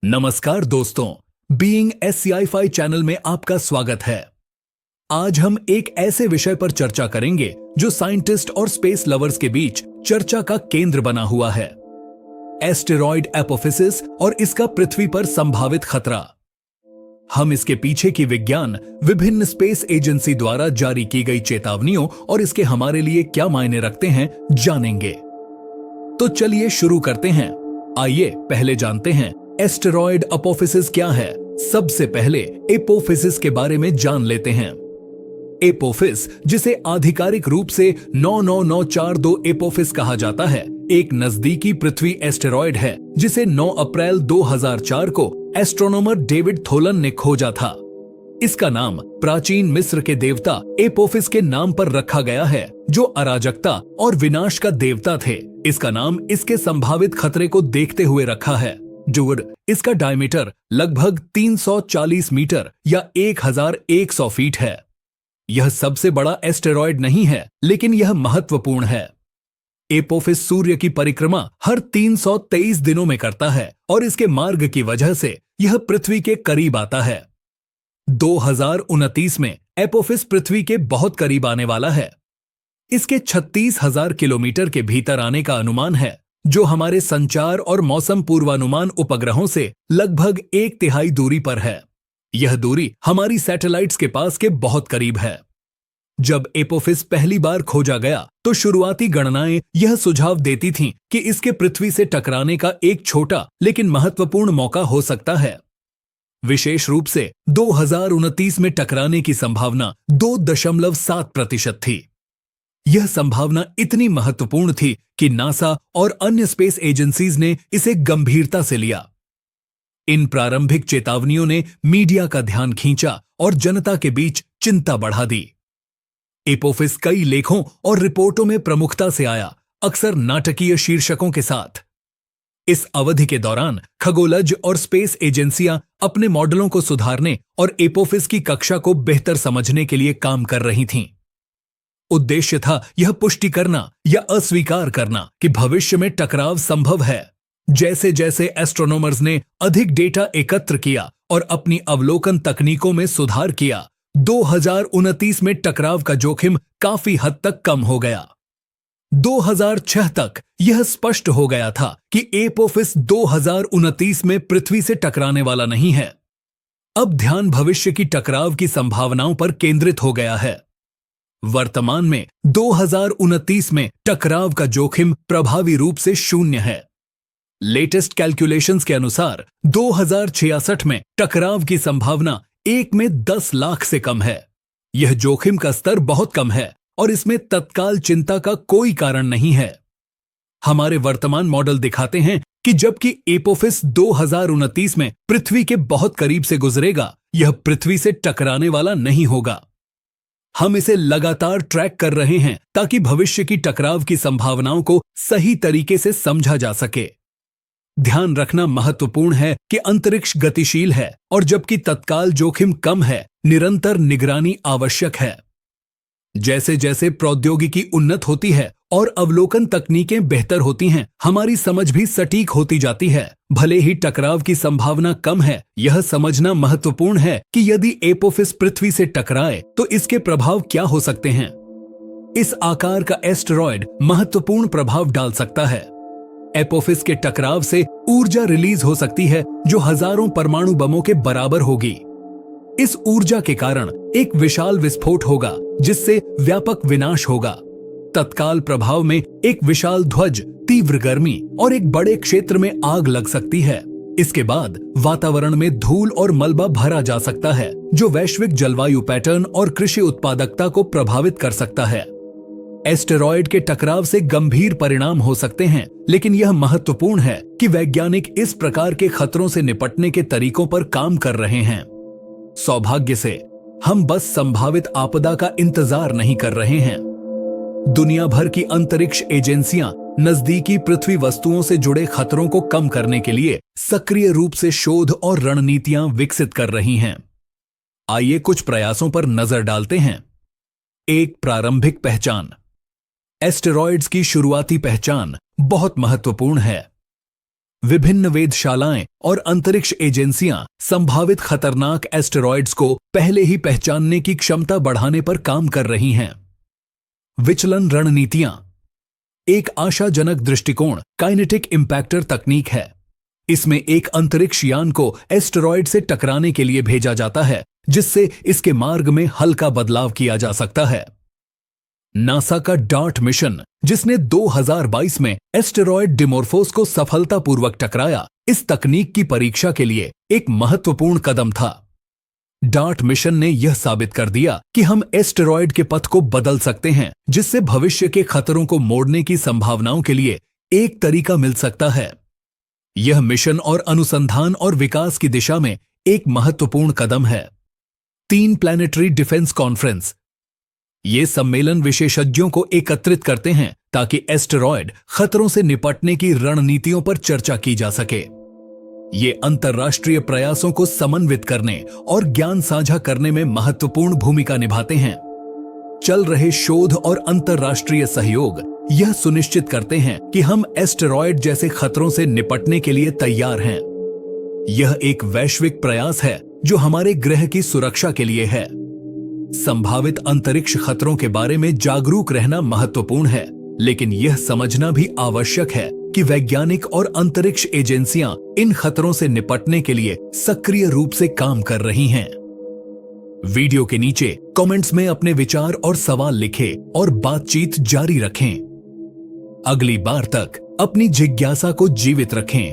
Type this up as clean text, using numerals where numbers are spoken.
नमस्कार दोस्तों, being SCI-Fi channel में आपका स्वागत है। आज हम एक ऐसे विषय पर चर्चा करेंगे जो साइंटिस्ट और स्पेस लवर्स के बीच चर्चा का केंद्र बना हुआ है, एस्टेरॉयड एपोफिसिस और इसका पृथ्वी पर संभावित खतरा। हम इसके पीछे की विज्ञान, विभिन्न स्पेस एजेंसी द्वारा जारी की गई चेतावनियों और इसके हमारे लिए क्या मायने रखते हैं जानेंगे। तो चलिए शुरू करते हैं। आइए पहले जानते हैं एस्टेरॉयड अपोफिसिस क्या है। सबसे पहले एपोफिसिस के बारे में जान लेते हैं। एपोफिस, जिसे आधिकारिक रूप से 99942 एपोफिस कहा जाता है, एक नजदीकी पृथ्वी एस्टेरॉयड है जिसे 9 अप्रैल 2004 को एस्ट्रोनॉमर डेविड थोलन ने खोजा था। इसका नाम प्राचीन मिस्र के देवता एपोफिस के नाम पर रखा गया है, जो अराजकता और विनाश का देवता थे। इसका नाम इसके संभावित खतरे को देखते हुए रखा है। इसका डायमीटर लगभग 340 मीटर या 1100 फीट है। यह सबसे बड़ा एस्टेरॉयड नहीं है, लेकिन यह महत्वपूर्ण है। एपोफिस सूर्य की परिक्रमा हर 323 दिनों में करता है और इसके मार्ग की वजह से यह पृथ्वी के करीब आता है। 2029 में एपोफिस पृथ्वी के बहुत करीब आने वाला है। इसके 36,000 किलोमीटर के भीतर आने का अनुमान है, जो हमारे संचार और मौसम पूर्वानुमान उपग्रहों से लगभग 1/3 दूरी पर है। यह दूरी हमारी सैटेलाइट्स के पास के बहुत करीब है। जब एपोफिस पहली बार खोजा गया तो शुरुआती गणनाएं यह सुझाव देती थीं कि इसके पृथ्वी से टकराने का एक छोटा लेकिन महत्वपूर्ण मौका हो सकता है। विशेष रूप से 2029 में टकराने की संभावना 2.7% थी। यह संभावना इतनी महत्वपूर्ण थी कि नासा और अन्य स्पेस एजेंसीज ने इसे गंभीरता से लिया। इन प्रारंभिक चेतावनियों ने मीडिया का ध्यान खींचा और जनता के बीच चिंता बढ़ा दी। एपोफिस कई लेखों और रिपोर्टों में प्रमुखता से आया, अक्सर नाटकीय शीर्षकों के साथ। इस अवधि के दौरान खगोलज और स्पेस एजेंसियां अपने मॉडलों को सुधारने और एपोफिस की कक्षा को बेहतर समझने के लिए काम कर रही थीं। उद्देश्य था यह पुष्टि करना या अस्वीकार करना कि भविष्य में टकराव संभव है। जैसे जैसे एस्ट्रोनॉमर्स ने अधिक डेटा एकत्र किया और अपनी अवलोकन तकनीकों में सुधार किया, 2029 में टकराव का जोखिम काफी हद तक कम हो गया। 2006 तक यह स्पष्ट हो गया था कि एपोफिस 2029 में पृथ्वी से टकराने वाला नहीं है। अब ध्यान भविष्य की टकराव की संभावनाओं पर केंद्रित हो गया है। वर्तमान में 2029 में टकराव का जोखिम प्रभावी रूप से 0 है। लेटेस्ट कैलकुलेशंस के अनुसार 2066 में टकराव की संभावना 1 में 10 लाख से कम है। यह जोखिम का स्तर बहुत कम है और इसमें तत्काल चिंता का कोई कारण नहीं है। हमारे वर्तमान मॉडल दिखाते हैं कि जबकि एपोफिस 2029 में पृथ्वी के बहुत करीब से गुजरेगा, यह पृथ्वी से टकराने वाला नहीं होगा। हम इसे लगातार ट्रैक कर रहे हैं ताकि भविष्य की टकराव की संभावनाओं को सही तरीके से समझा जा सके। ध्यान रखना महत्वपूर्ण है कि अंतरिक्ष गतिशील है और जबकि तत्काल जोखिम कम है, निरंतर निगरानी आवश्यक है। जैसे जैसे प्रौद्योगिकी उन्नत होती है और अवलोकन तकनीकें बेहतर होती हैं, हमारी समझ भी सटीक होती जाती है। भले ही टकराव की संभावना कम है, यह समझना महत्वपूर्ण है कि यदि एपोफिस पृथ्वी से टकराए तो इसके प्रभाव क्या हो सकते हैं। इस आकार का एस्टेरॉयड महत्वपूर्ण प्रभाव डाल सकता है। एपोफिस के टकराव से ऊर्जा रिलीज हो सकती है जो हजारों परमाणु बमों के बराबर होगी। इस ऊर्जा के कारण एक विशाल विस्फोट होगा जिससे व्यापक विनाश होगा। तत्काल प्रभाव में एक विशाल ध्वज, तीव्र गर्मी और एक बड़े क्षेत्र में आग लग सकती है। इसके बाद वातावरण में धूल और मलबा भरा जा सकता है, जो वैश्विक जलवायु पैटर्न और कृषि उत्पादकता को प्रभावित कर सकता है। एस्टेरॉयड के टकराव से गंभीर परिणाम हो सकते हैं, लेकिन यह महत्वपूर्ण है कि वैज्ञानिक इस प्रकार के खतरों से निपटने के तरीकों पर काम कर रहे हैं। सौभाग्य से हम बस संभावित आपदा का इंतजार नहीं कर रहे हैं। दुनिया भर की अंतरिक्ष एजेंसियां नजदीकी पृथ्वी वस्तुओं से जुड़े खतरों को कम करने के लिए सक्रिय रूप से शोध और रणनीतियां विकसित कर रही हैं। आइए कुछ प्रयासों पर नजर डालते हैं। एक प्रारंभिक पहचान। एस्टेरॉयड्स की शुरुआती पहचान बहुत महत्वपूर्ण है। विभिन्न वेधशालाएं और अंतरिक्ष एजेंसियां संभावित खतरनाक एस्टेरॉयड्स को पहले ही पहचानने की क्षमता बढ़ाने पर काम कर रही हैं। विचलन रणनीतियां। एक आशाजनक दृष्टिकोण काइनेटिक इंपैक्टर तकनीक है। इसमें एक अंतरिक्ष यान को एस्टेरॉयड से टकराने के लिए भेजा जाता है, जिससे इसके मार्ग में हल्का बदलाव किया जा सकता है। नासा का डार्ट मिशन, जिसने 2022 में एस्टेरॉयड डिमोर्फोस को सफलतापूर्वक टकराया, इस तकनीक की परीक्षा के लिए एक महत्वपूर्ण कदम था। डार्ट मिशन ने यह साबित कर दिया कि हम एस्टेरॉयड के पथ को बदल सकते हैं, जिससे भविष्य के खतरों को मोड़ने की संभावनाओं के लिए एक तरीका मिल सकता है। यह मिशन और अनुसंधान और विकास की दिशा में एक महत्वपूर्ण कदम है। 3 प्लैनेटरी डिफेंस कॉन्फ्रेंस। ये सम्मेलन विशेषज्ञों को एकत्रित करते हैं ताकि एस्टेरॉयड खतरों से निपटने की रणनीतियों पर चर्चा की जा सके। ये अंतर्राष्ट्रीय प्रयासों को समन्वित करने और ज्ञान साझा करने में महत्वपूर्ण भूमिका निभाते हैं। चल रहे शोध और अंतर्राष्ट्रीय सहयोग यह सुनिश्चित करते हैं कि हम एस्टेरॉयड जैसे खतरों से निपटने के लिए तैयार हैं। यह एक वैश्विक प्रयास है जो हमारे ग्रह की सुरक्षा के लिए है। संभावित अंतरिक्ष खतरों के बारे में जागरूक रहना महत्वपूर्ण है, लेकिन यह समझना भी आवश्यक है कि वैज्ञानिक और अंतरिक्ष एजेंसियां इन खतरों से निपटने के लिए सक्रिय रूप से काम कर रही हैं। वीडियो के नीचे कमेंट्स में अपने विचार और सवाल लिखें और बातचीत जारी रखें। अगली बार तक अपनी जिज्ञासा को जीवित रखें